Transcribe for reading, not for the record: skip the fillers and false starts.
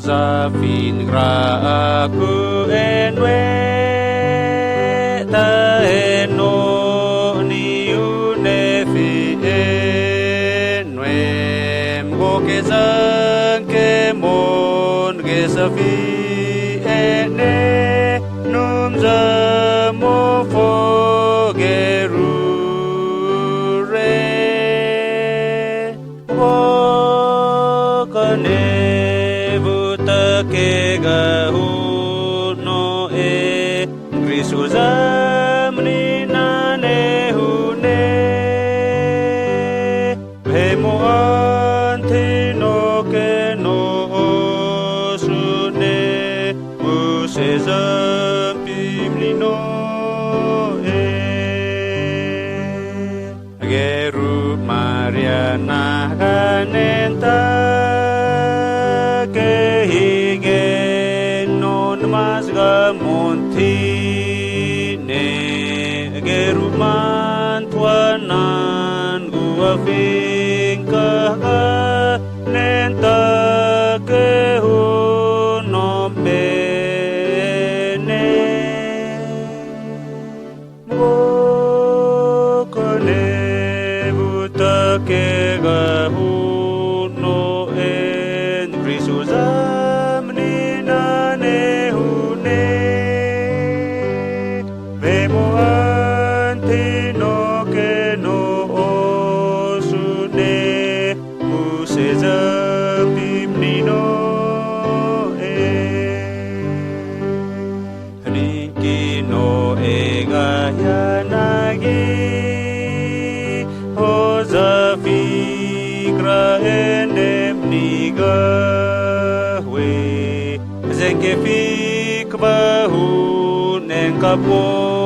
Zafin gra aku enwe ta eno ni unefi enwe mgo ke zang ke mon ke safi ene num za mo fo geru re wo kane ke ga hu no e grisu zamni na ne hu ne he mo anti no ke no su ne bu se zampim li no e geru mariana ganenta montine geruman tuanan gua finka nenta ke hunombene mokone buta ke gahuno en krisuza Zenke fik bahu neng kapo